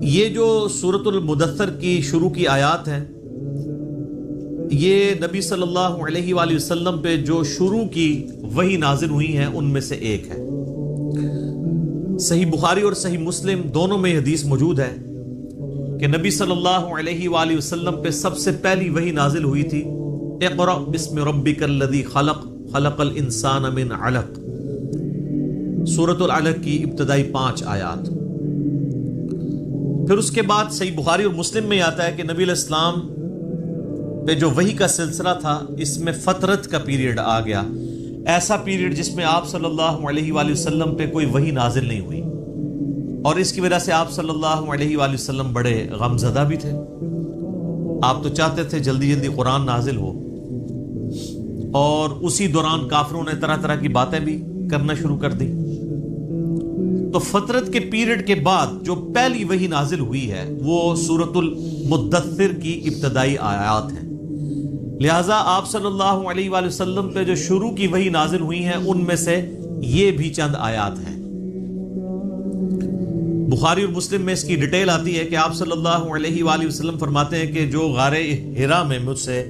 یہ جو سورۃ المدثر کی شروع کی آیات ہیں، یہ نبی صلی اللہ علیہ وآلہ وسلم پہ جو شروع کی وحی نازل ہوئی ہیں ان میں سے ایک ہے۔ صحیح بخاری اور صحیح مسلم دونوں میں حدیث موجود ہے کہ نبی صلی اللہ علیہ وآلہ وسلم پہ سب سے پہلی وحی نازل ہوئی تھی، اقرأ بسم ربک الذی خلق خلق الانسان من علق، سورۃ العلق کی ابتدائی 5 آیات۔ پھر اس کے بعد صحیح بخاری اور مسلم میں آتا ہے کہ نبی علیہ السلام پہ جو وحی کا سلسلہ تھا اس میں فترت کا پیریڈ آ گیا، ایسا پیریڈ جس میں آپ صلی اللہ علیہ وآلہ وسلم پہ کوئی وحی نازل نہیں ہوئی، اور اس کی وجہ سے آپ صلی اللہ علیہ وآلہ وسلم بڑے غم زدہ بھی تھے۔ آپ تو چاہتے تھے جلدی جلدی قرآن نازل ہو، اور اسی دوران کافروں نے طرح طرح کی باتیں بھی کرنا شروع کر دی۔ تو فترت کے پیریڈ کے بعد جو پہلی وحی نازل ہوئی ہے وہ سورۃ المدثر کی ابتدائی آیات ہیں، لہٰذا آپ صلی اللہ علیہ وآلہ وسلم پہ جو شروع کی وحی نازل ہوئی ہیں ان میں سے یہ بھی چند آیات ہیں۔ بخاری اور مسلم میں اس کی ڈیٹیل آتی ہے کہ آپ صلی اللہ علیہ وآلہ وسلم فرماتے ہیں کہ جو غار حرا میں مجھ سے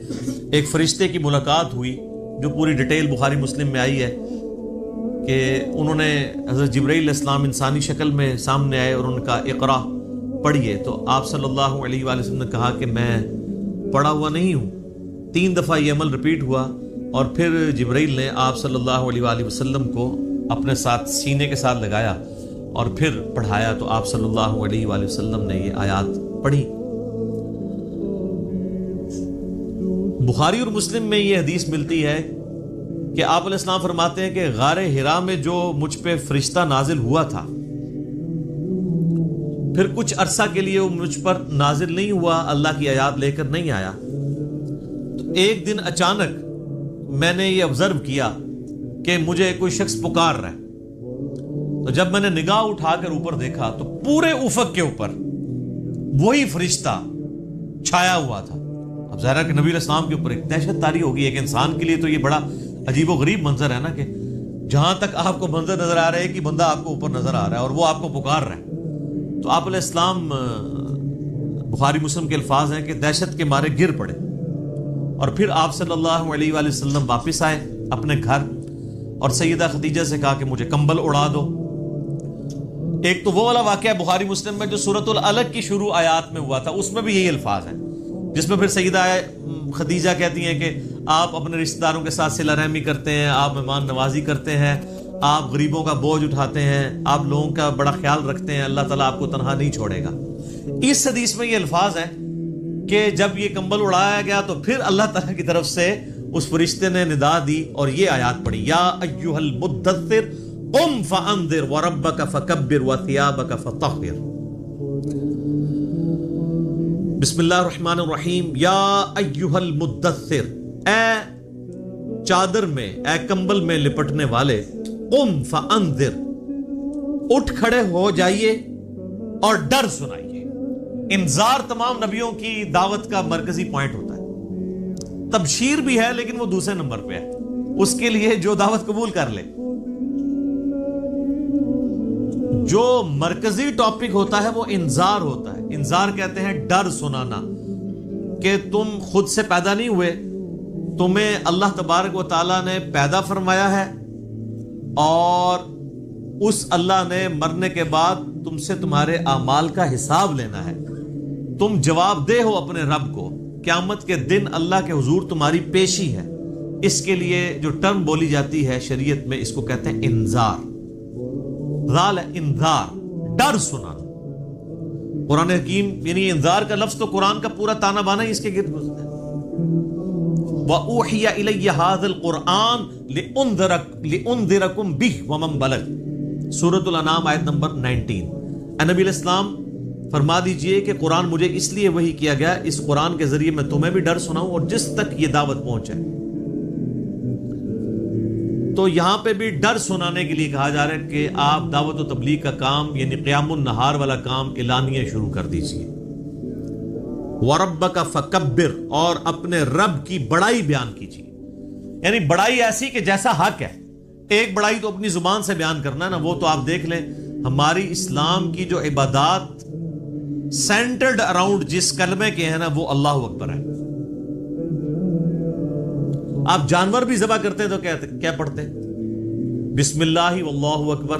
ایک فرشتے کی ملاقات ہوئی، جو پوری ڈیٹیل بخاری مسلم میں آئی ہے کہ انہوں نے حضرت جبرائیل علیہ السلام انسانی شکل میں سامنے آئے اور ان کا اقرا پڑھیے، تو آپ صلی اللہ علیہ وآلہ وسلم نے کہا کہ میں پڑھا ہوا نہیں ہوں۔ 3 دفعہ یہ عمل ریپیٹ ہوا، اور پھر جبرائیل نے آپ صلی اللہ علیہ وآلہ وسلم کو اپنے ساتھ سینے کے ساتھ لگایا اور پھر پڑھایا، تو آپ صلی اللہ علیہ وآلہ وسلم نے یہ آیات پڑھی۔ بخاری اور مسلم میں یہ حدیث ملتی ہے کہ آپ علیہ السلام فرماتے ہیں کہ غار حرا میں جو مجھ پہ فرشتہ نازل ہوا تھا، پھر کچھ عرصہ کے لیے وہ مجھ پر نازل نہیں ہوا، اللہ کی آیات لے کر نہیں آیا۔ تو ایک دن اچانک میں نے یہ آبزرو کیا کہ مجھے کوئی شخص پکار رہا ہے، تو جب میں نے نگاہ اٹھا کر اوپر دیکھا تو پورے افق کے اوپر وہی فرشتہ چھایا ہوا تھا۔ اب ظاہر ہے کہ نبی علیہ السلام کے اوپر ایک دہشت طاری ہوگی، ایک انسان کے لیے تو یہ بڑا عجیب و غریب منظر ہے نا، کہ جہاں تک آپ کو منظر نظر آ رہا ہے کہ بندہ آپ کو اوپر نظر آ رہا ہے اور وہ آپ کو پکار رہا ہے۔ تو آپ علیہ السلام، بخاری مسلم کے الفاظ ہیں کہ دہشت کے مارے گر پڑے، اور پھر آپ صلی اللہ علیہ وآلہ وسلم واپس آئے اپنے گھر اور سیدہ خدیجہ سے کہا کہ مجھے کمبل اڑا دو۔ ایک تو وہ والا واقعہ بخاری مسلم میں جو سورۃ العلق کی شروع آیات میں ہوا تھا، اس میں بھی یہی الفاظ ہیں، جس میں پھر سیدہ خدیجہ کہتی ہیں کہ آپ اپنے رشتہ داروں کے ساتھ صلہ رحمی کرتے ہیں، آپ مہمان نوازی کرتے ہیں، آپ غریبوں کا بوجھ اٹھاتے ہیں، آپ لوگوں کا بڑا خیال رکھتے ہیں، اللہ تعالیٰ آپ کو تنہا نہیں چھوڑے گا۔ اس حدیث میں یہ الفاظ ہیں کہ جب یہ کمبل اڑایا گیا تو پھر اللہ تعالیٰ کی طرف سے اس فرشتے نے ندا دی اور یہ آیات پڑھی، یا ایھا المدثر قم فانذر وربک فکبر وثیابک فطہر۔ بسم اللہ الرحمن الرحیم، یا ایھا المدثر، اے چادر میں، اے کمبل میں لپٹنے والے، قم فانذر، اٹھ کھڑے ہو جائیے اور ڈر سنائیے۔ انذار تمام نبیوں کی دعوت کا مرکزی پوائنٹ ہوتا ہے، تبشیر بھی ہے لیکن وہ دوسرے نمبر پہ ہے، اس کے لیے جو دعوت قبول کر لے۔ جو مرکزی ٹاپک ہوتا ہے وہ انذار ہوتا ہے۔ انذار کہتے ہیں ڈر سنانا، کہ تم خود سے پیدا نہیں ہوئے، تمہیں اللہ تبارک و تعالیٰ نے پیدا فرمایا ہے، اور اس اللہ نے مرنے کے بعد تم سے تمہارے اعمال کا حساب لینا ہے، تم جواب دہ ہو اپنے رب کو، قیامت کے دن اللہ کے حضور تمہاری پیشی ہے۔ اس کے لیے جو ٹرم بولی جاتی ہے شریعت میں، اس کو کہتے ہیں انذار۔ ذال انذار، ڈر سنانا۔ قرآن حکیم یعنی انذار کا لفظ تو قرآن کا پورا تانا بانا ہی اس کے گرد گزرتا ہے۔ وَأُوحِيَ إِلَيَّ هَذَا الْقُرْآنُ لِأُنذِرَكُمْ بِهِ وَمَنْ بَلَغَ، سورۃ الانعام آیت نمبر 19۔ اے نبی علیہ السلام فرما دیجئے کہ قرآن مجھے اس لیے وحی کیا گیا، اس قرآن کے ذریعے میں تمہیں بھی ڈر سناؤں اور جس تک یہ دعوت پہنچے۔ تو یہاں پہ بھی ڈر سنانے کے لیے کہا جا رہا ہے کہ آپ دعوت و تبلیغ کا کام یعنی قیام النہار والا کام اعلانیہ شروع کر دیجئے۔ وَرَبَّكَ فَكَبِّرْ، اور اپنے رب کی بڑائی بیان کیجیے، یعنی بڑائی ایسی کہ جیسا حق ہے۔ ایک بڑائی تو اپنی زبان سے بیان کرنا ہے نا، وہ تو آپ دیکھ لیں ہماری اسلام کی جو عبادات سینٹرڈ اراؤنڈ جس کلمے کے ہیں نا وہ اللہ اکبر ہے. آپ جانور بھی ذبح کرتے ہیں تو کیا پڑھتے ہیں؟ بسم اللہ واللہ اکبر.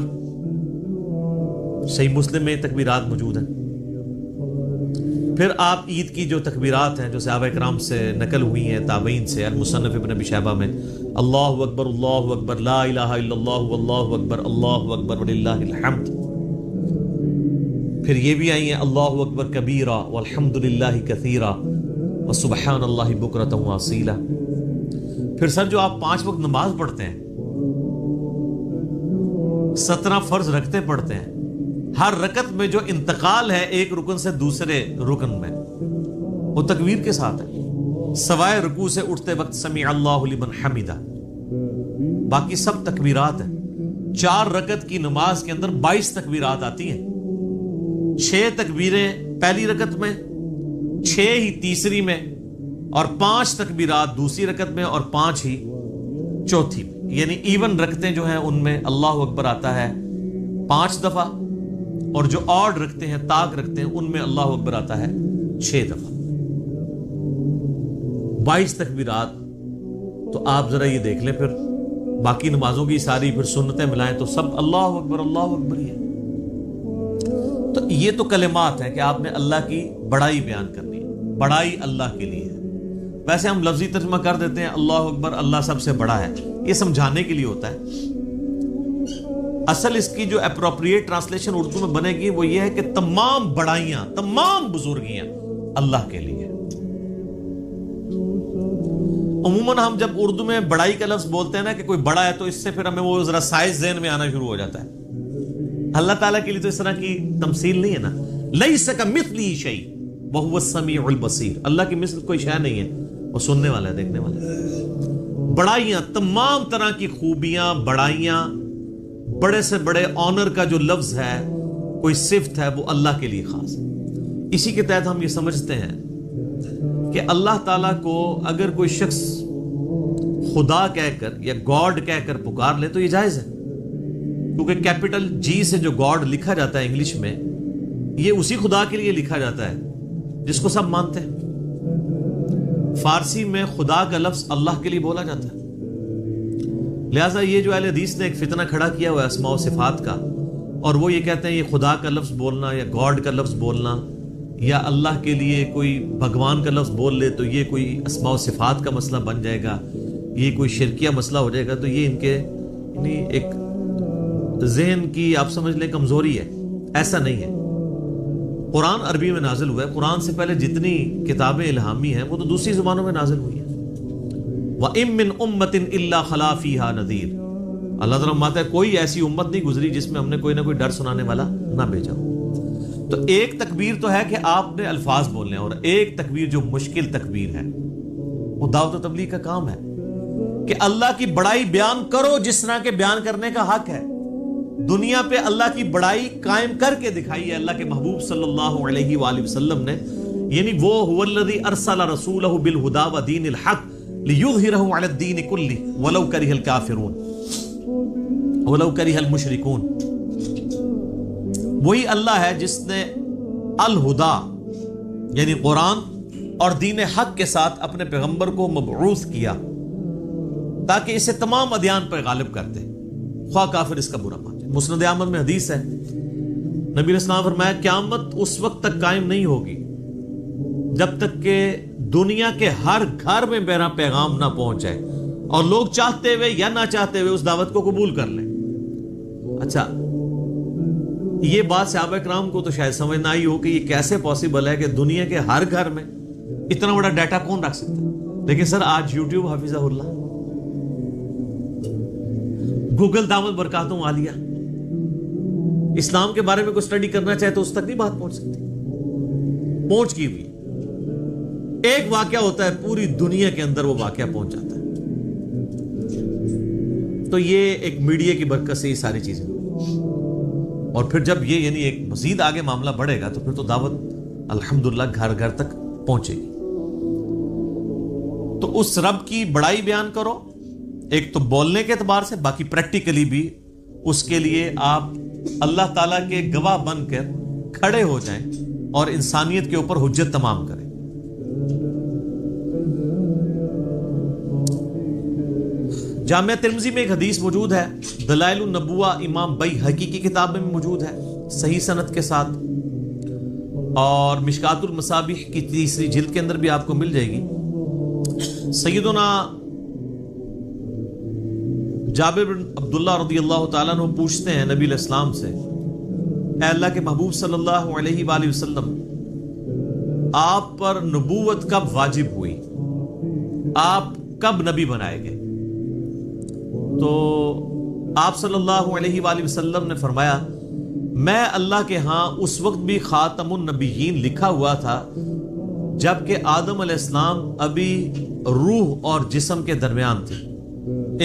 صحیح مسلم میں تکبیرات موجود ہیں. پھر آپ عید کی جو تکبیرات ہیں جو صحابہ کرام سے نقل ہوئی ہیں، تابعین سے، المصنف ابن ابی شیبہ میں، اللہ اکبر لا الہ الا اللہ واللہ اکبر وللہ الحمد. پھر یہ بھی آئی ہیں اللہ اکبر کبیرا والحمد للہ کثیرا وسبحان اللہ بکرۃ واصیلا. پھر سر جو آپ 5 وقت نماز پڑھتے ہیں، 17 فرض رکھتے پڑھتے ہیں، ہر رکعت میں جو انتقال ہے ایک رکن سے دوسرے رکن میں وہ تکبیر کے ساتھ ہے، سوائے رکوع سے اٹھتے وقت سمیع اللہ لمن حمدہ. باقی سب تکبیرات ہیں. 4 رکعت کی نماز کے اندر 22 تکبیرات آتی ہیں. 6 تکبیریں پہلی رکعت میں، 6 ہی تیسری میں، اور 5 تکبیرات دوسری رکعت میں اور 5 ہی چوتھی میں. یعنی ایون رکھتے جو ہیں ان میں اللہ اکبر آتا ہے 5 دفعہ، اور جو آڈ رکھتے ہیں، تاک رکھتے ہیں، ان میں اللہ اکبر آتا ہے 6 دفعہ. 22 تکبیرات. تو آپ ذرا یہ دیکھ لیں، پھر باقی نمازوں کی ساری پھر سنتیں ملائیں تو سب اللہ اکبر ہی ہے. تو یہ تو کلمات ہیں کہ آپ نے اللہ کی بڑائی بیان کرنی ہے. بڑائی اللہ کے لیے ہے. ویسے ہم لفظی ترجمہ کر دیتے ہیں اللہ اکبر، اللہ سب سے بڑا ہے، یہ سمجھانے کے لیے ہوتا ہے. اصل اس کی جو اپروپریٹ ٹرانسلیشن اردو میں بنے گی وہ یہ ہے کہ تمام بڑائیاں، تمام بزرگیاں اللہ کے لیے. عموماً ہم جب اردو میں بڑائی کا لفظ بولتے ہیں نا کہ کوئی بڑا ہے، تو اس سے پھر ہمیں وہ ذرا سائز ذہن میں آنا شروع ہو جاتا ہے. اللہ تعالیٰ کے لیے تو اس طرح کی تمثیل نہیں ہے نا. لیس کمثلہ شیء وہو السمیع البصیر. اللہ کی مثل کوئی شے نہیں ہے، وہ سننے والا ہے، دیکھنے والا ہے. بڑائیاں، تمام طرح کی خوبیاں، بڑائیاں، بڑے سے بڑے آنر کا جو لفظ ہے، کوئی صفت ہے، وہ اللہ کے لیے خاص ہے. اسی کے تحت ہم یہ سمجھتے ہیں کہ اللہ تعالیٰ کو اگر کوئی شخص خدا کہہ کر یا گاڈ کہہ کر پکار لے تو یہ جائز ہے، کیونکہ کیپٹل جی سے جو گاڈ لکھا جاتا ہے انگلش میں، یہ اسی خدا کے لیے لکھا جاتا ہے جس کو سب مانتے ہیں. فارسی میں خدا کا لفظ اللہ کے لیے بولا جاتا ہے. لہٰذا یہ جو اہل حدیث نے ایک فتنہ کھڑا کیا ہوا ہے اسماء و صفات کا، اور وہ یہ کہتے ہیں یہ خدا کا لفظ بولنا یا گاڈ کا لفظ بولنا یا اللہ کے لیے کوئی بھگوان کا لفظ بول لے تو یہ کوئی اسماء و صفات کا مسئلہ بن جائے گا، یہ کوئی شرکیہ مسئلہ ہو جائے گا. تو یہ ان کے یعنی ایک ذہن کی آپ سمجھ لیں کمزوری ہے. ایسا نہیں ہے. قرآن عربی میں نازل ہوا ہے. قرآن سے پہلے جتنی کتابیں الہامی ہیں وہ تو دوسری زبانوں میں نازل ہوئی ہیں. وَإِن مِّنْ أُمَّةٍ إِلَّا خَلَا فِيهَا نَذِيرٌ. اللہ تعالیٰ فرماتا ہے کوئی ایسی امت نہیں گزری جس میں ہم نے کوئی نہ کوئی ڈر سنانے والا نہ بھیجا. تو ایک تکبیر تو ہے کہ آپ نے الفاظ بولنے ہیں، اور ایک تکبیر جو مشکل تکبیر ہے وہ دعوت و تبلیغ کا کام ہے کہ اللہ کی بڑائی بیان کرو جس طرح کے بیان کرنے کا حق ہے. دنیا پہ اللہ کی بڑائی قائم کر کے دکھائی ہے اللہ کے محبوب صلی اللہ علیہ وآلہ وسلم نے. یعنی وہ هو الذی ارسل رسولہ بالہدی ودین الحق لیظہرہ علی الدین کلہ ولو کرہ الکافرون ولو کرہ المشرکون. وہی اللہ ہے جس نے الہدی یعنی قرآن اور دین حق کے ساتھ اپنے پیغمبر کو مبعوث کیا تاکہ اسے تمام ادیان پر غالب کر دے، خواہ کافر اس کا برا مان جائے. مسند احمد میں حدیث ہے، نبی علیہ السلام فرمایا قیامت اس وقت تک قائم نہیں ہوگی جب تک کہ دنیا کے ہر گھر میں میرا پیغام نہ پہنچ جائے اور لوگ چاہتے ہوئے یا نہ چاہتے ہوئے اس دعوت کو قبول کر لیں. اچھا، یہ بات صحابہ کرام کو تو شاید سمجھ نہ آئی ہو کہ یہ کیسے پاسبل ہے کہ دنیا کے ہر گھر میں اتنا بڑا ڈیٹا کون رکھ سکتا ہے. لیکن سر آج یوٹیوب حفظہ اللہ، گوگل دامت برکاتوں عالیہ، اسلام کے بارے میں کوئی اسٹڈی کرنا چاہے تو اس تک نہیں بات پہنچ سکتی. پہنچ کی ہوئی ایک واقعہ ہوتا ہے پوری دنیا کے اندر وہ واقعہ پہنچ جاتا ہے. تو یہ ایک میڈیا کی برکت سے یہ ساری چیزیں، اور پھر جب یہ یعنی ایک مزید آگے معاملہ بڑھے گا تو پھر تو دعوت الحمدللہ گھر گھر تک پہنچے گی. تو اس رب کی بڑائی بیان کرو، ایک تو بولنے کے اعتبار سے، باقی پریکٹیکلی بھی اس کے لیے آپ اللہ تعالیٰ کے گواہ بن کر کھڑے ہو جائیں اور انسانیت کے اوپر حجت تمام کرے۔ جامعہ ترمذی میں ایک حدیث موجود ہے، دلائل النبوہ امام بیہقی کی کتاب میں موجود ہے صحیح سند کے ساتھ، اور مشکات المصابیح کی 3 جلد کے اندر بھی آپ کو مل جائے گی۔ سیدنا جابر بن عبداللہ رضی اللہ تعالیٰ عنہ پوچھتے ہیں نبی علیہ السلام سے، اے اللہ کے محبوب صلی اللہ علیہ وآلہ وسلم، آپ پر نبوت کب واجب ہوئی؟ آپ کب نبی بنائے گئے؟ تو آپ صلی اللہ علیہ وآلہ وسلم نے فرمایا، میں اللہ کے ہاں اس وقت بھی خاتم النبیین لکھا ہوا تھا جبکہ آدم علیہ السلام ابھی روح اور جسم کے درمیان تھے۔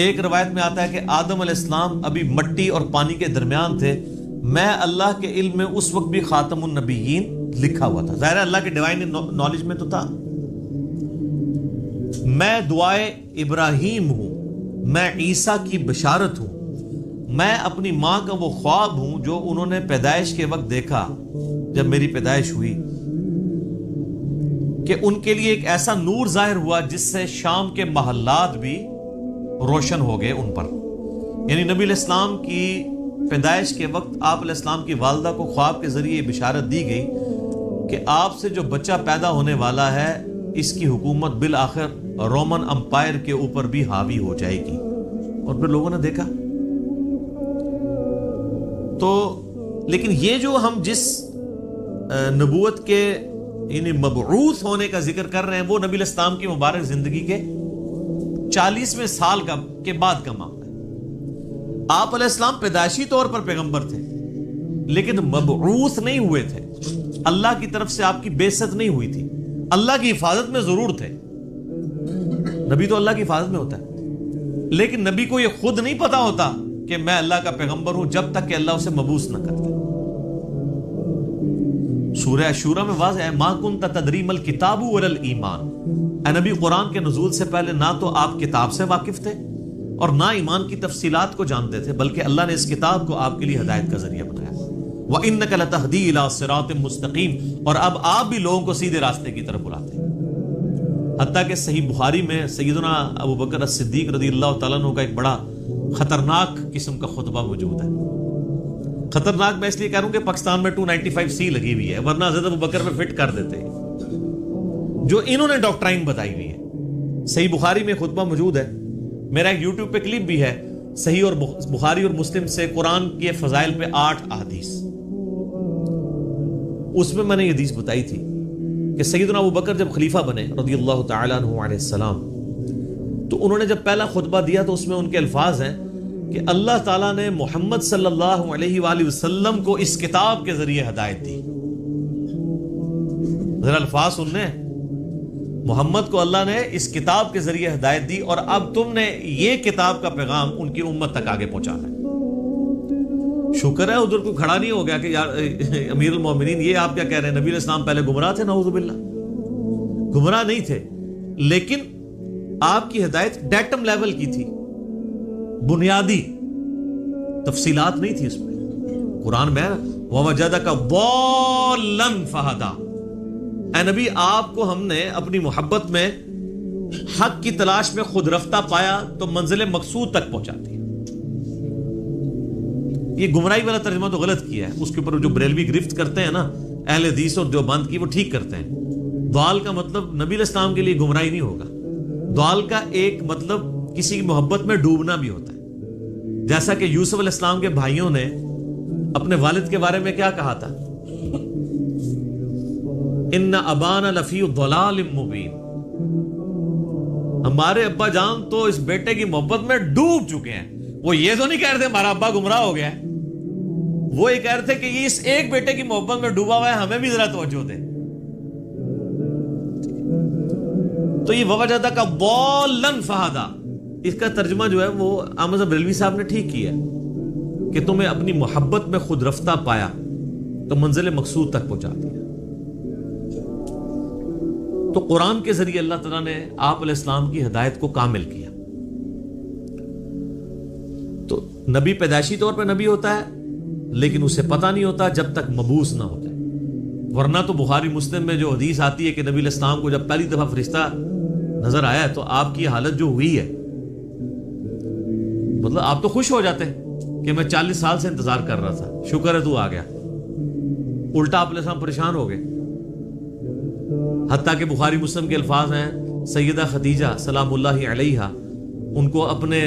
ایک روایت میں آتا ہے کہ آدم علیہ السلام ابھی مٹی اور پانی کے درمیان تھے، میں اللہ کے علم میں اس وقت بھی خاتم النبیین لکھا ہوا تھا۔ ظاہر ہے اللہ کے ڈیوائن نالج میں تو تھا۔ میں دعائے ابراہیم ہوں، میں عیسیٰ کی بشارت ہوں، میں اپنی ماں کا وہ خواب ہوں جو انہوں نے پیدائش کے وقت دیکھا جب میری پیدائش ہوئی، کہ ان کے لیے ایک ایسا نور ظاہر ہوا جس سے شام کے محلات بھی روشن ہو گئے ان پر۔ یعنی نبی علیہ السلام کی پیدائش کے وقت آپ علیہ السلام کی والدہ کو خواب کے ذریعے بشارت دی گئی کہ آپ سے جو بچہ پیدا ہونے والا ہے اس کی حکومت بالآخر رومن امپائر کے اوپر بھی حاوی ہو جائے گی۔ اور پھر لوگوں نے دیکھا۔ تو لیکن یہ جو ہم جس نبوت کے یعنی مبعوث ہونے کا ذکر کر رہے ہیں وہ نبی علیہ السلام کی مبارک زندگی کے 40ویں سال کے بعد کا معاملہ ہے۔ آپ علیہ السلام پیدائشی طور پر پیغمبر تھے لیکن مبعوث نہیں ہوئے تھے، اللہ کی طرف سے آپ کی بعثت نہیں ہوئی تھی۔ اللہ کی حفاظت میں ضرور تھے، نبی تو اللہ کی حفاظت میں ہوتا ہے، لیکن نبی کو یہ خود نہیں پتا ہوتا کہ میں اللہ کا پیغمبر ہوں جب تک کہ اللہ اسے مبعوث نہ کرتا۔ سورہ شورى میں واضح ہے، ما کنت تدری ما الکتاب ولا الایمان، اے نبی قرآن کے نزول سے پہلے نہ تو آپ کتاب سے واقف تھے اور نہ ایمان کی تفصیلات کو جانتے تھے، بلکہ اللہ نے اس کتاب کو آپ کے لیے ہدایت کا ذریعہ بنایا۔ وَإِنَّكَ لَتَهْدِي إِلَىٰ صِرَاطٍ مُسْتَقِيمٍ، اور اب آپ بھی لوگوں کو سیدھے راستے کی طرف بلاتے ہیں۔ حتیٰ کہ صحیح بخاری میں سیدنا ابو بکر الصدیق رضی اللہ تعالیٰ عنہ کا ایک بڑا خطرناک قسم کا خطبہ موجود ہے۔ خطرناک میں اس لیے کہہ رہا ہوں کہ پاکستان میں 295C لگی ہوئی ہے، ورنہ حضرت ابو بکر میں فٹ کر دیتے ہیں جو انہوں نے ڈاکٹرائن بتائی ہوئی ہے۔ صحیح بخاری میں خطبہ موجود ہے، میرا ایک یوٹیوب پہ کلپ بھی ہے، صحیح اور بخاری اور مسلم سے قرآن کے فضائل پہ 8 احادیث۔ اس میں میں نے یہ حدیث بتائی تھی کہ سیدنا ابو بکر جب خلیفہ بنے رضی اللہ تعالیٰ عنہ علیہ السلام، تو انہوں نے جب پہلا خطبہ دیا تو اس میں ان کے الفاظ ہیں کہ اللہ تعالیٰ نے محمد صلی اللہ علیہ وآلہ وسلم کو اس کتاب کے ذریعے ہدایت دی۔ ذرا الفاظ سننے، محمد کو اللہ نے اس کتاب کے ذریعے ہدایت دی اور اب تم نے یہ کتاب کا پیغام ان کی امت تک آگے پہنچانا ہے۔ شکر ہے ادھر کوئی کھڑا نہیں ہو گیا کہ یار امیر المومنین یہ آپ کیا کہہ رہے ہیں، نبی علیہ السلام پہلے گمراہ تھے، نعوذ باللہ، گمراہ نہیں تھے، لیکن آپ کی ہدایت ڈیٹم لیول کی تھی، بنیادی تفصیلات نہیں تھی اس میں۔ قرآن میں وَوَجَدَكَ ضَالًّا فَهَدَىٰ، اے نبی آپ کو ہم نے اپنی محبت میں حق کی تلاش میں خود رفتہ پایا تو منزل مقصود تک پہنچاتی ہے۔ یہ گمراہی والا ترجمہ تو غلط کیا ہے، اس کے اوپر جو بریلوی گرفت کرتے ہیں نا اہل حدیث اور دیوبند کی، وہ ٹھیک کرتے ہیں۔ ضال کا مطلب نبی علیہ السلام کے لیے گمراہی نہیں ہوگا، ضال کا ایک مطلب کسی کی محبت میں ڈوبنا بھی ہوتا ہے، جیسا کہ یوسف علیہ السلام کے بھائیوں نے اپنے والد کے بارے میں کیا کہا تھا، ان ابانا لفی ضلال مبین، ہمارے ابا جان تو اس بیٹے کی محبت میں ڈوب چکے ہیں۔ وہ یہ تو نہیں کہہ رہے تھے ہمارا ابا گمراہ ہو گیا ہے، وہ یہ کہہ رہے تھے کہ یہ اس ایک بیٹے کی محبت میں ڈوبا ہوا ہے، ہمیں بھی ذرا توجہ دے۔ تو یہ وَوَجَدَكَ ضَالًّا فَهَدَىٰ، اس کا ترجمہ جو ہے وہ احمد بریلوی صاحب نے ٹھیک کیا ہے کہ تمہیں اپنی محبت میں خود رفتہ پایا تو منزل مقصود تک پہنچا دیا۔ تو قرآن کے ذریعے اللہ تعالیٰ نے آپ علیہ السلام کی ہدایت کو کامل کیا۔ تو نبی پیدائشی طور پہ نبی ہوتا ہے لیکن اسے پتہ نہیں ہوتا جب تک مبعوث نہ ہو جائے۔ ورنہ تو بخاری مسلم میں جو حدیث آتی ہے کہ نبی علیہ السلام کو جب پہلی دفعہ فرشتہ نظر آیا تو آپ کی حالت جو ہوئی ہے، مطلب آپ تو خوش ہو جاتے ہیں کہ میں 40 سال سے انتظار کر رہا تھا، شکر ہے تو آ گیا۔ الٹا آپ علیہ السلام پریشان ہو گئے، حتیٰ کہ بخاری مسلم کے الفاظ ہیں سیدہ خدیجہ سلام اللہ علیہا ان کو اپنے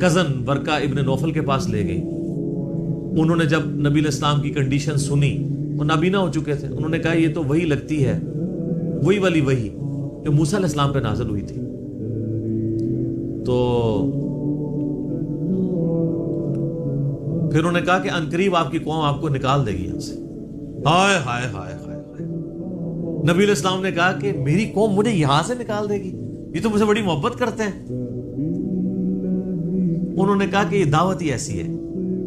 کزن ورقہ ابن نوفل کے پاس لے گئی۔ انہوں نے جب نبی علیہ السلام کی کنڈیشن سنی، وہ نابینا ہو چکے تھے، انہوں نے کہا یہ تو وہی لگتی ہے، وہی والی وہی جو موسیٰ علیہ السلام پہ نازل ہوئی تھی۔ تو پھر انہوں نے کہا کہ عنقریب آپ کی قوم آپ کو نکال دے گی یہاں سے۔ ہائے ہائے ہائے ہائے ہائے۔ نبی علیہ السلام نے کہا کہ میری قوم مجھے یہاں سے نکال دے گی، یہ تو مجھ سے بڑی محبت کرتے ہیں۔ انہوں نے کہا کہ یہ دعوت ہی ایسی ہے،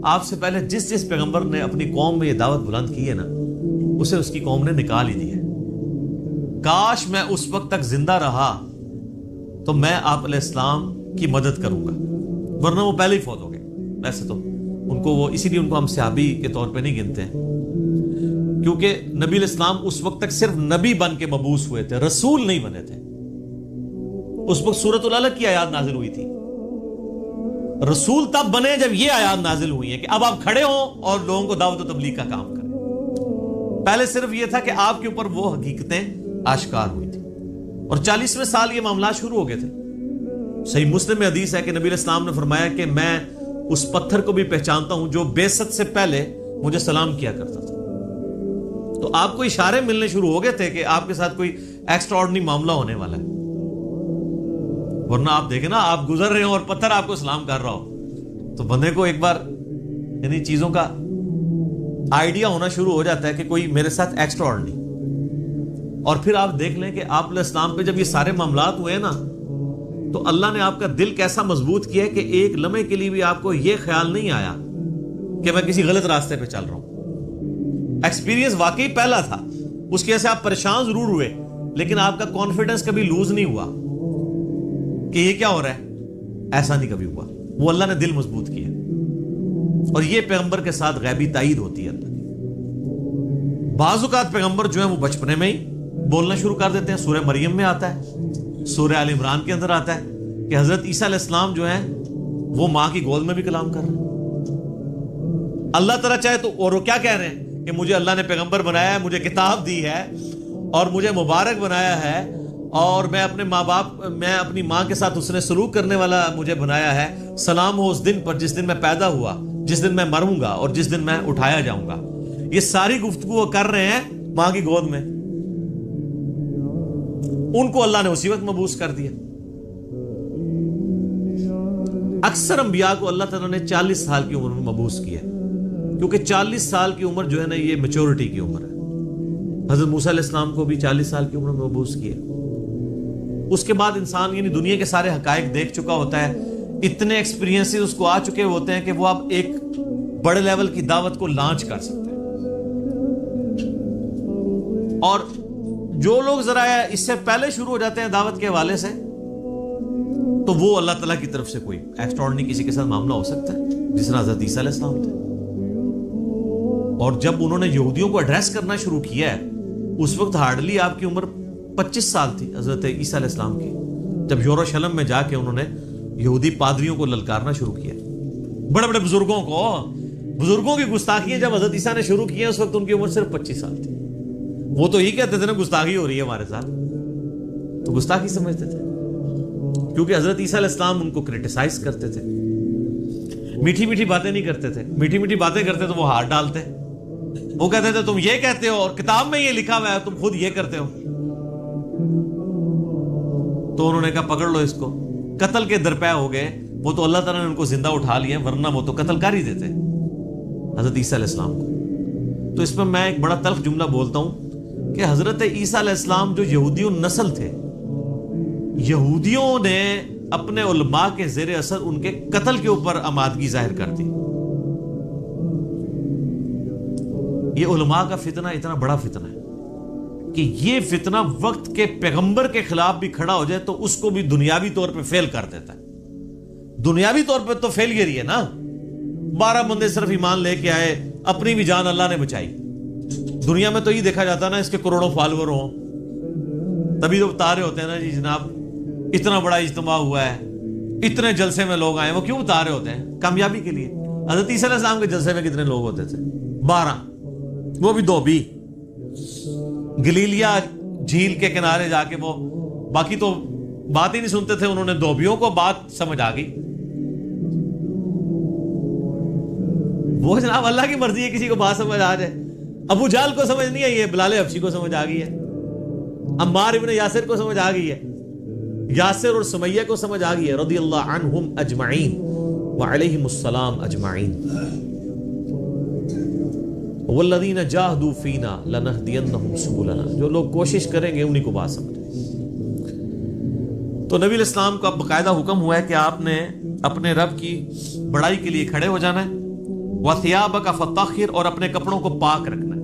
آپ سے پہلے جس جس پیغمبر نے اپنی قوم میں یہ دعوت بلند کی ہے نا، اسے اس کی قوم نے نکال ہی دی ہے۔ کاش میں اس وقت تک زندہ رہا تو میں آپ علیہ السلام کی مدد کروں گا، ورنہ وہ پہلے ہی فوت ہو گئے۔ ویسے تو ان کو وہ اسی لیے ان کو ہم صحابی کے طور پہ نہیں گنتے ہیں، کیونکہ نبی علیہ السلام اس وقت تک صرف نبی بن کے مبعوث ہوئے تھے، رسول نہیں بنے تھے۔ اس وقت سورۃ العلق کی آیات نازل ہوئی تھی، رسول تب بنے جب یہ آیات نازل ہوئی ہیں کہ اب آپ کھڑے ہوں اور لوگوں کو دعوت و تبلیغ کا کام کریں۔ پہلے صرف یہ تھا کہ آپ کے اوپر وہ حقیقتیں آشکار ہوئی تھی، اور 40ویں سال یہ معاملات شروع ہو گئے تھے۔ صحیح مسلم میں حدیث ہے کہ نبی علیہ السلام نے فرمایا کہ میں اس پتھر کو بھی پہچانتا ہوں جو بعثت سے پہلے مجھے سلام کیا کرتا تھا۔ تو آپ کو اشارے ملنے شروع ہو گئے تھے کہ آپ کے ساتھ کوئی ایکسٹرا آرڈنری معاملہ ہونے والا ہے، ورنہ آپ دیکھیں نا، آپ گزر رہے ہو اور پتھر آپ کو سلام کر رہا ہو تو بندے کو ایک بار انہیں چیزوں کا آئیڈیا ہونا شروع ہو جاتا ہے کہ کوئی میرے ساتھ ایکسٹرا آرڈنری۔ اور پھر آپ دیکھ لیں کہ آپ علیہ السلام پہ جب یہ سارے معاملات ہوئے نا تو اللہ نے آپ کا دل کیسا مضبوط کیا ہے کہ ایک لمحے کے لیے بھی آپ کو یہ خیال نہیں آیا کہ میں کسی غلط راستے پہ چل رہا ہوں۔ ایکسپیرینس واقعی پہلا تھا، اس کی وجہ سے آپ پریشان ضرور ہوئے، لیکن آپ کا کانفیڈنس کبھی لوز نہیں ہوا کہ یہ کیا ہو رہا ہے، ایسا نہیں کبھی ہوا۔ وہ اللہ نے دل مضبوط کیا، اور یہ پیغمبر کے ساتھ غیبی تائید ہوتی ہے اللہ کی۔ بعض اوقات پیغمبر جو ہیں وہ بچپنے میں ہی بولنا شروع کر دیتے ہیں۔ سورہ مریم میں آتا ہے، سورہ آل عمران کے اندر آتا ہے کہ حضرت عیسیٰ علیہ السلام جو ہیں وہ ماں کی گود میں بھی کلام کر رہے ہیں۔ اللہ تعالیٰ چاہے تو، اور وہ کیا کہہ رہے ہیں کہ مجھے اللہ نے پیغمبر بنایا ہے، مجھے کتاب دی ہے اور مجھے مبارک بنایا ہے، اور میں اپنے ماں باپ، میں اپنی ماں کے ساتھ اس نے سلوک کرنے والا مجھے بنایا ہے۔ سلام ہو اس دن پر جس دن میں پیدا ہوا، جس دن میں مروں گا اور جس دن میں اٹھایا جاؤں گا۔ یہ ساری گفتگو وہ کر رہے ہیں ماں کی گود میں۔ ان کو اللہ نے اسی وقت مبعوث کر دیا۔ اکثر انبیاء کو اللہ تعالیٰ نے 40 سال کی عمر میں مبعوث کیا، کیونکہ 40 سال کی عمر جو ہے نا یہ میچورٹی کی عمر ہے۔ حضرت موسیٰ علیہ السلام کو بھی 40 سال کی عمر میں مبعوث کیا۔ اس کے بعد انسان یعنی دنیا کے سارے حقائق دیکھ چکا ہوتا ہے، اتنے ایکسپیرینس اس کو آ چکے ہوتے ہیں کہ وہ اب ایک بڑے لیول کی دعوت کو لانچ کر سکتے ہیں۔ اور جو لوگ ذرا اس سے پہلے شروع ہو جاتے ہیں دعوت کے حوالے سے، تو وہ اللہ تعالیٰ کی طرف سے کوئی ایکسٹراڈنری کسی کے ساتھ معاملہ ہو سکتا ہے، جس طرح حضرت عیسیٰ علیہ السلام تھے۔ اور جب انہوں نے یہودیوں کو ایڈریس کرنا شروع کیا ہے، اس وقت ہارڈلی آپ کی عمر 25 سال تھی حضرت عیسیٰ علیہ السلام کی، جب یروشلم میں جا کے انہوں نے یہودی پادریوں کو للکارنا شروع کیا۔ بڑے بڑے بزرگوں کی گستاخیاں جب حضرت عیسیٰ نے شروع کی ہیں، اس وقت ان کی عمر صرف 25 سال تھی۔ وہ تو ہی کہتے تھے نا گستاخی ہو رہی ہے ہمارے ساتھ، تو گستاخی سمجھتے تھے، کیونکہ حضرت عیسیٰ علیہ السلام ان کو کرٹیسائز کرتے تھے، میٹھی میٹھی باتیں نہیں کرتے تھے۔ میٹھی میٹھی باتیں کرتے تو وہ ہاتھ ڈالتے، وہ کہتے تھے تم یہ کہتے ہو اور کتاب میں یہ لکھا ہوا ہے، تم خود یہ کرتے ہو۔ تو انہوں نے کہا پکڑ لو اس کو، قتل کے درپے ہو گئے۔ وہ تو اللہ تعالیٰ نے ان کو زندہ اٹھا لیے، ورنہ وہ تو قتل کر ہی دیتے حضرت عیسیٰ علیہ السلام کو۔ تو اس میں میں ایک بڑا تلخ جملہ بولتا ہوں کہ حضرت عیسیٰ علیہ السلام جو یہودیوں نسل تھے، یہودیوں نے اپنے علماء کے زیر اثر ان کے قتل کے اوپر آمادگی ظاہر کر دی۔ یہ علماء کا فتنہ اتنا بڑا فتنہ ہے کہ یہ فتنہ وقت کے پیغمبر کے خلاف بھی کھڑا ہو جائے تو اس کو بھی دنیاوی طور پہ فیل کر دیتا ہے۔ دنیاوی طور پہ تو فیلئر ہی ہے نا، 12 بندے صرف ایمان لے کے آئے، اپنی بھی جان اللہ نے بچائی، دنیا میں تو یہ دیکھا جاتا نا اس کے کروڑوں فالوور ہوں، تبھی تو بتا رہے ہوتے ہیں نا جی جناب اتنا بڑا اجتماع ہوا ہے، اتنے جلسے میں لوگ آئے. وہ کیوں بتا رہے ہوتے ہیں؟ کامیابی کے لیے. حضرت عیسیٰ علیہ السلام کے جلسے میں کتنے لوگ ہوتے تھے؟ 12، وہ بھی 2 بھی گلیلیا جھیل کے کنارے جا کے، وہ باقی تو بات ہی نہیں سنتے تھے. انہوں نے 2 بیوں کو بات سمجھ آ گئی. وہ جناب اللہ کی مرضی ہے کسی کو بات سمجھ آ جائے. ابو جہل کو سمجھ نہیں آئی ہے، بلال حبشی کو سمجھ آ گئی ہے، عمار ابن یاسر کو سمجھ آ گئی ہے، یاسر اور سمیہ کو سمجھ آ گئی ہے، رضی اللہ عنہم اجمعین وعلیہم السلام اجمعین. والذین جاہدوا فینا لنہدینہم سبلنا، جو لوگ کوشش کریں گے انہی کو بات سمجھ. تو نبی علیہ السلام کا باقاعدہ حکم ہوا ہے کہ آپ نے اپنے رب کی بڑائی کے لیے کھڑے ہو جانا ہے. وَثِيَابَكَ فَطَهِّرْ، اور اپنے کپڑوں کو پاک رکھنا ہے.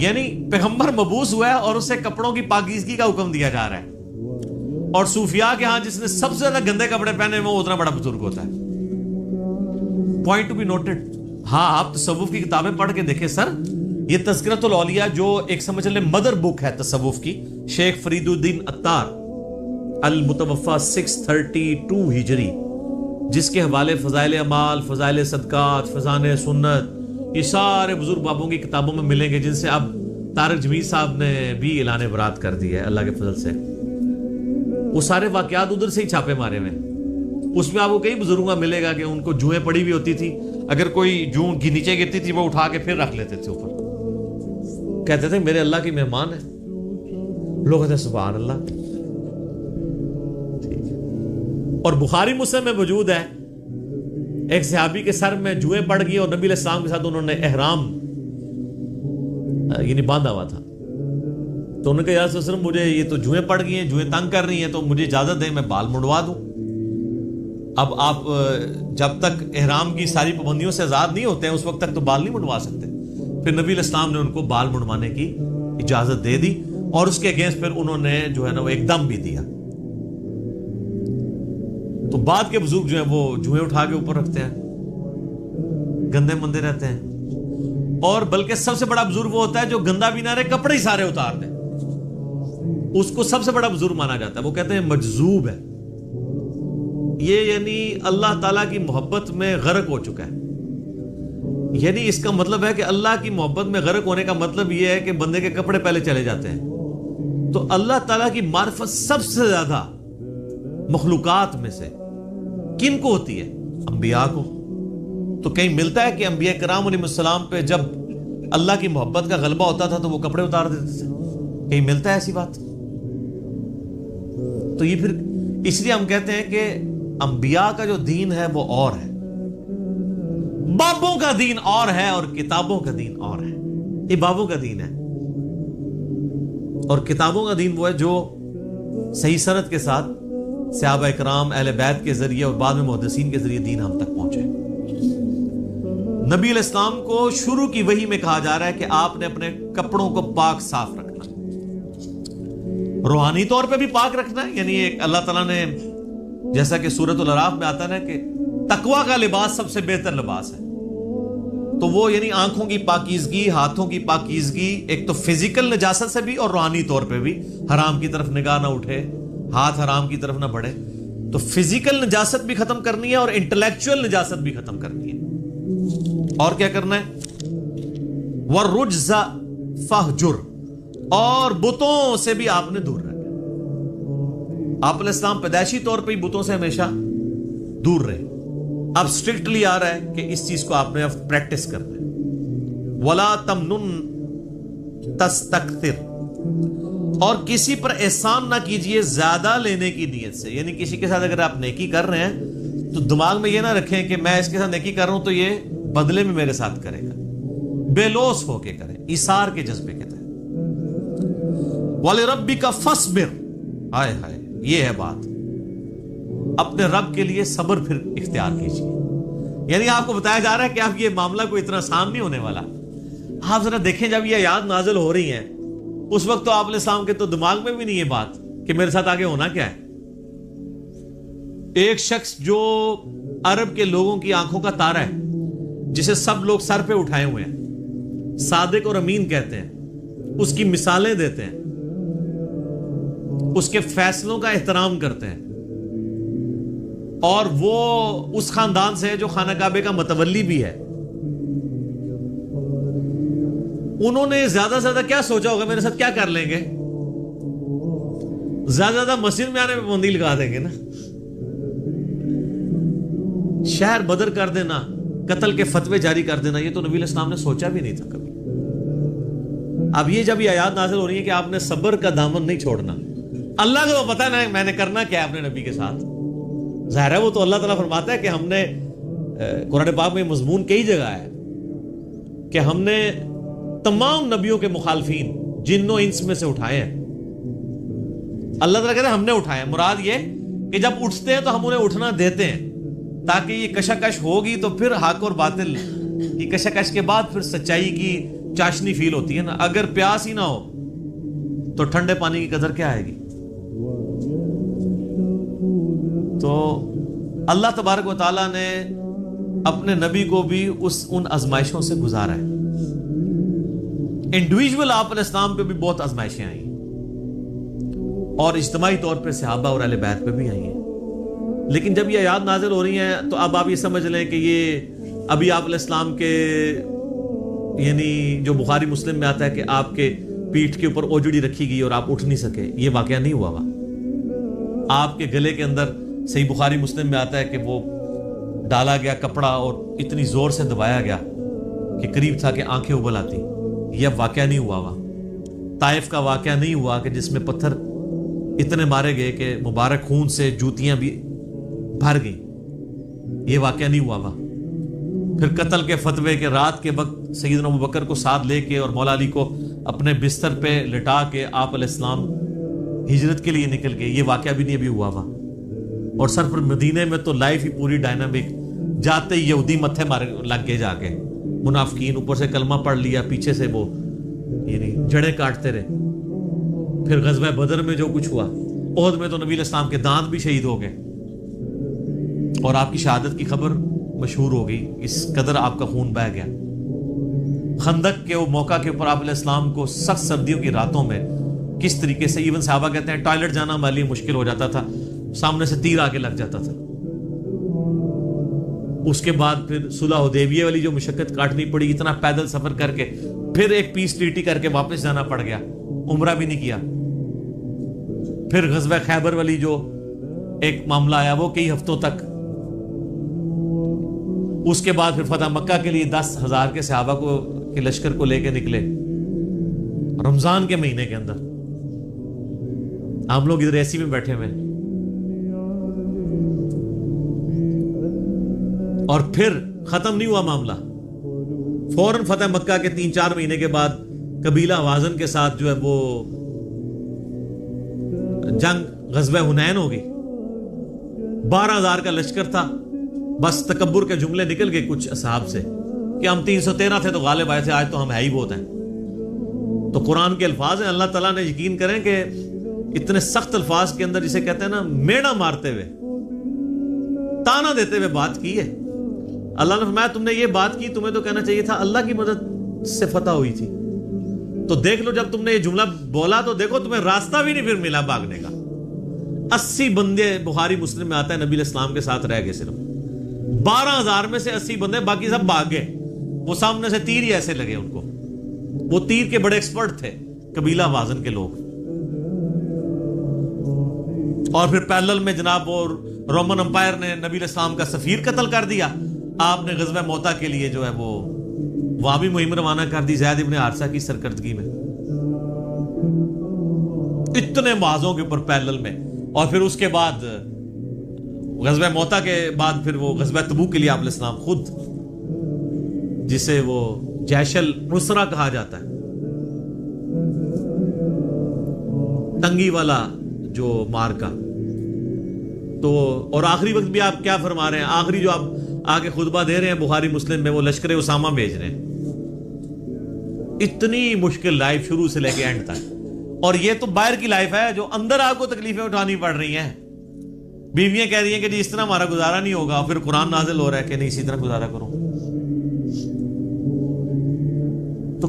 یعنی پیغمبر مبعوث ہوا ہے اور اسے کپڑوں کی پاکیزگی کا حکم دیا جا رہا ہے. اور صوفیاء کے ہاں جس نے سب سے زیادہ گندے کپڑے پہنے وہ اتنا بڑا بزرگ ہوتا ہے. Point to be noted. ہاں آپ تصوف کی کتابیں پڑھ کے دیکھیں سر، یہ تذکرۃ الاولیاء جو ایک سمجھ لیں مدر بک ہے تصوف کی، شیخ فرید الدین عطار المتوفا 632 ہجری، جس کے حوالے فضائل اعمال، فضائل صدقات، فضائل سنت، یہ سارے بزرگ بابوں کی کتابوں میں ملیں گے، جن سے اب طارق جمیل صاحب نے بھی اعلان برات کر دی ہے اللہ کے فضل سے. وہ سارے واقعات ادھر سے ہی چھاپے مارے ہوئے. اس میں آپ کو کئی بزرگوں کا ملے گا کہ ان کو جوئیں پڑی ہوئی ہوتی تھی، اگر کوئی جو نیچے گرتی تھی وہ اٹھا کے پھر رکھ لیتے تھے اوپر، کہتے تھے میرے اللہ کی مہمان ہے. لوگ کہتے ہیں سبحان اللہ. اور بخاری مسلم میں موجود ہے ایک صحابی کے سر میں جوئیں پڑ گئی اور نبی علیہ السلام کے ساتھ انہوں نے احرام یعنی باندھا ہوا تھا. تو انہوں نے کہا یا رسول اللہ مجھے یہ تو جوئیں پڑ گئی ہیں، جوئیں تنگ کر رہی ہیں، تو مجھے اجازت دیں میں بال منڈوا دوں. اب آپ جب تک احرام کی ساری پابندیوں سے آزاد نہیں ہوتے ہیں اس وقت تک تو بال نہیں منڈوا سکتے. پھر نبی علیہ السلام نے ان کو بال منڈوانے کی اجازت دے دی اور اس کے اگینسٹ پھر انہوں نے جو ہے نا وہ ایک دم بھی دیا. تو بعد کے بزرگ جو ہیں وہ جوئیں اٹھا کے اوپر رکھتے ہیں، گندے مندے رہتے ہیں. اور بلکہ سب سے بڑا بزرگ وہ ہوتا ہے جو گندا بھی نہ رہے، کپڑے ہی سارے اتار دے، اس کو سب سے بڑا بزرگ مانا جاتا ہے. وہ کہتے ہیں مجذوب ہے یہ، یعنی اللہ تعالیٰ کی محبت میں غرق ہو چکا ہے. یعنی اس کا مطلب ہے کہ اللہ کی محبت میں غرق ہونے کا مطلب یہ ہے کہ بندے کے کپڑے پہلے چلے جاتے ہیں. تو اللہ تعالیٰ کی معرفت سب سے زیادہ مخلوقات میں سے کن کو ہوتی ہے؟ انبیاء کو. تو کہیں ملتا ہے کہ انبیاء کرام علیہ السلام پہ جب اللہ کی محبت کا غلبہ ہوتا تھا تو وہ کپڑے اتار دیتے تھے؟ کہیں ملتا ہے ایسی بات؟ تو یہ پھر اس لیے ہم کہتے ہیں کہ انبیاء کا جو دین ہے وہ اور ہے، بابوں کا دین اور ہے اور کتابوں کا دین اور ہے. یہ بابوں کا دین ہے اور کتابوں کا دین وہ ہے جو صحیح سند کے ساتھ صحابہ اکرام اہل بیت کے ذریعے اور بعد میں محدثین کے ذریعے دین ہم تک پہنچے. نبی علیہ السلام کو شروع کی وحی میں کہا جا رہا ہے کہ آپ نے اپنے کپڑوں کو پاک صاف رکھنا ہے، روحانی طور پہ بھی پاک رکھنا ہے. یعنی ایک اللہ تعالیٰ نے جیسا کہ سورۃ الاعراف میں آتا ہے کہ تقویٰ کا لباس سب سے بہتر لباس ہے. تو وہ یعنی آنکھوں کی پاکیزگی، ہاتھوں کی پاکیزگی، ایک تو فزیکل نجاست سے بھی اور روحانی طور پہ بھی، حرام کی طرف نگاہ نہ اٹھے، ہاتھ حرام کی طرف نہ بڑھے. تو فزیکل نجاست بھی ختم کرنی ہے اور انٹلیکچوئل نجاست بھی ختم کرنی ہے. اور کیا کرنا ہے؟ وَالرُّجْزَ فَاهْجُرْ، اور بتوں سے بھی آپ نے دور رہنا. آپ علیہ السلام پیدائشی طور پہ ہی بتوں سے ہمیشہ دور رہے. اب اسٹرکٹلی آ رہا ہے کہ اس چیز کو آپ نے اب پریکٹس کرنا ہے. وَلَا تَمْنُن تَسْتَكْثِرْ، اور کسی پر احسان نہ کیجئے زیادہ لینے کی نیت سے. یعنی کسی کے ساتھ اگر آپ نیکی کر رہے ہیں تو دماغ میں یہ نہ رکھیں کہ میں اس کے ساتھ نیکی کر رہا ہوں تو یہ بدلے میں میرے ساتھ کرے گا. بے لوث ہو کے کریں، ایثار کے جذبے کے تحت. وَلِرَبِّكَ فَاصْبِرْ، ہائے ہائے یہ ہے بات. اپنے رب کے لیے صبر پھر اختیار کیجیے. یعنی آپ کو بتایا جا رہا ہے کہ آپ یہ معاملہ کوئی اتنا آسان نہیں ہونے والا. آپ ذرا دیکھیں جب یہ آیات نازل ہو رہی ہیں اس وقت تو آپ علیہ السلام کے تو دماغ میں بھی نہیں یہ بات کہ میرے ساتھ آگے ہونا کیا ہے. ایک شخص جو عرب کے لوگوں کی آنکھوں کا تارا ہے، جسے سب لوگ سر پہ اٹھائے ہوئے ہیں، صادق اور امین کہتے ہیں، اس کی مثالیں دیتے ہیں، اس کے فیصلوں کا احترام کرتے ہیں، اور وہ اس خاندان سے ہے جو خانہ کعبے کا متولی بھی ہے. انہوں نے زیادہ سے زیادہ کیا سوچا ہوگا میرے ساتھ کیا کر لیں گے؟ زیادہ زیادہ مسجد میں آنے میں پابندی لگا دیں گے نا. شہر بدر کر دینا، قتل کے فتوے جاری کر دینا، یہ تو نبی علیہ السلام نے سوچا بھی نہیں تھا کبھی. اب یہ جب یہ آیات نازل ہو رہی ہے کہ آپ نے صبر کا دامن نہیں چھوڑنا، اللہ کو پتا نا میں نے کرنا کیا ہے اپنے نبی کے ساتھ. ظاہر ہے وہ تو اللہ تعالیٰ فرماتا ہے کہ ہم نے قرآن پاک میں مضمون کئی جگہ ہے کہ ہم نے تمام نبیوں کے مخالفین جن و انس میں سے اٹھائے ہیں. اللہ تعالیٰ کہتے ہیں ہم نے اٹھائے ہیں. مراد یہ کہ جب اٹھتے ہیں تو ہم انہیں اٹھنا دیتے ہیں تاکہ یہ کشاکش ہوگی تو پھر حق اور باطل کی کشاکش کے بعد پھر سچائی کی چاشنی فیل ہوتی ہے نا. اگر پیاس ہی نہ ہو تو ٹھنڈے پانی کی قدر کیا آئے گی؟ تو اللہ تبارک و تعالیٰ نے اپنے نبی کو بھی ان آزمائشوں سے گزارا ہے. انڈیویجول آپ علیہ السلام پہ بھی بہت آزمائشیں آئی اور اجتماعی طور پہ صحابہ اور اہل بیت پہ بھی آئی ہیں. لیکن جب یہ آیات نازل ہو رہی ہیں تو اب آپ یہ سمجھ لیں کہ یہ ابھی آپ علیہ السلام کے یعنی جو بخاری مسلم میں آتا ہے کہ آپ کے پیٹھ کے اوپر اوجڑی رکھی گئی اور آپ اٹھ نہیں سکے، یہ واقعہ نہیں ہوا ہوا. آپ کے گلے کے اندر صحیح بخاری مسلم میں آتا ہے کہ وہ ڈالا گیا کپڑا اور اتنی زور سے دبایا گیا کہ قریب تھا کہ آنکھیں ابل آتی. یہ واقعہ نہیں ہوا ہوا. طائف کا واقعہ نہیں ہوا کہ جس میں پتھر اتنے مارے گئے کہ مبارک خون سے جوتیاں بھی بھر گئیں. یہ واقعہ نہیں ہوا ہوا. پھر قتل کے فتوے کے رات کے وقت سیدنا ابوبکر کو ساتھ لے کے اور مولا علی کو اپنے بستر پہ لٹا کے آپ علیہ السلام ہجرت کے لیے نکل گئے. یہ واقعہ بھی نہیں ابھی ہوا ہوا. اور سر پر مدینے میں تو لائف ہی پوری ڈائنامک، جاتے ہی یہودی متھے مارے لگ گئے، جا کے منافقین اوپر سے کلمہ پڑھ لیا، پیچھے سے وہ یعنی جڑیں کاٹتے رہے. پھر غزوہ بدر میں جو کچھ ہوا، احد میں تو نبی علیہ السلام کے دانت بھی شہید ہو گئے اور آپ کی شہادت کی خبر مشہور ہو گئی، اس قدر آپ کا خون بہہ گیا. خندق کے وہ موقع کے اوپر آپ علیہ السلام کو سخت سردیوں کی راتوں میں کس طریقے سے ایون صحابہ کہتے ہیں ٹوائلٹ جانا ہمارے لیے مشکل ہو جاتا تھا، سامنے سے تیر آ کے لگ جاتا تھا. اس کے بعد پھر صلح حدیبیہ والی جو مشقت کاٹنی پڑی، اتنا پیدل سفر کر کے پھر ایک پیس ٹریٹی کر کے واپس جانا پڑ گیا، عمرہ بھی نہیں کیا. پھر غزوہ خیبر والی جو ایک معاملہ آیا وہ کئی ہفتوں تک. اس کے بعد پھر فتح مکہ کے لیے 10,000 کے صحابہ کو کے لشکر کو لے کے نکلے رمضان کے مہینے کے اندر. ہم لوگ ادھر ایسی میں بیٹھے ہوئے، اور پھر ختم نہیں ہوا معاملہ. فوراً فتح مکہ کے 3-4 مہینے کے بعد قبیلہ حوازن کے ساتھ جو ہے وہ جنگ غزوہ حنین ہو گئی. 12,000 کا لشکر تھا. بس تکبر کے جملے نکل گئے کچھ اصحاب سے کہ ہم 313 تھے تو غالب آئے تھے، آج تو ہم ہے ہی بہت ہیں. تو قرآن کے الفاظ ہیں، اللہ تعالیٰ نے یقین کریں کہ اتنے سخت الفاظ کے اندر جسے کہتے ہیں نا میڑا مارتے ہوئے، تانا دیتے ہوئے بات کی ہے. اللہ نے فرمایا تم نے یہ بات کی، تمہیں تو کہنا چاہیے تھا اللہ کی مدد سے فتح ہوئی تھی. تو دیکھ لو جب تم نے یہ جملہ بولا تو دیکھو تمہیں راستہ بھی نہیں پھر ملا بھاگنے کا. 80 بندے بخاری مسلم میں آتا ہے نبی علیہ السلام کے ساتھ رہ گئے، صرف 12,000 میں سے 80 بندے، باقی سب بھاگ گئے. وہ سامنے سے تیر ہی ایسے لگے ان کو. وہ تیر کے بڑے ایکسپرٹ تھے قبیلہ حوازن کے لوگ. اور پھر پیرلل میں جناب وہ رومن امپائر نے نبی علیہ السلام کا سفیر قتل کر دیا. آپ نے غزوہ موتا کے لیے جو ہے وہ وہاں بھی مہم روانہ کر دی زید ابن حارثہ کی سرکردگی میں، اتنے معاذوں کے اوپر پیرلل میں. اور پھر اس کے بعد غزوہ موتا کے بعد پھر وہ غزوہ تبوک کے لیے آپ علیہ السلام خود، جسے وہ جیش النصرہ کہا جاتا ہے، تنگی والا جو مارکا. تو اور آخری وقت بھی آپ کیا فرما رہے ہیں، آخری جو آپ آگے خطبہ دے رہے ہیں بخاری مسلم میں، وہ لشکر اسامہ بھیج رہے ہیں. اتنی مشکل لائف شروع سے لے کے اینڈ تک. اور یہ تو باہر کی لائف ہے، جو اندر آپ کو تکلیفیں اٹھانی پڑ رہی ہیں. بیویاں کہہ رہی ہیں کہ جی اس طرح ہمارا گزارا نہیں ہوگا، پھر قرآن نازل ہو رہا ہے کہ نہیں اسی طرح گزارا کرو. تو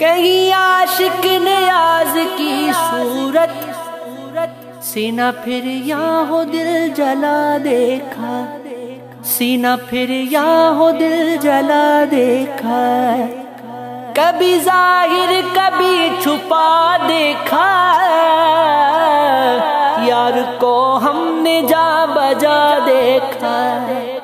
کہیں عاشق نیاز کی صورت سینہ پھر یہاں ہو دل جلا دیکھا، سینہ پھر یہاں ہو دل جلا دیکھا، کبھی ظاہر کبھی چھپا دیکھا، یار کو ہم نے جا بجا دیکھا ہے۔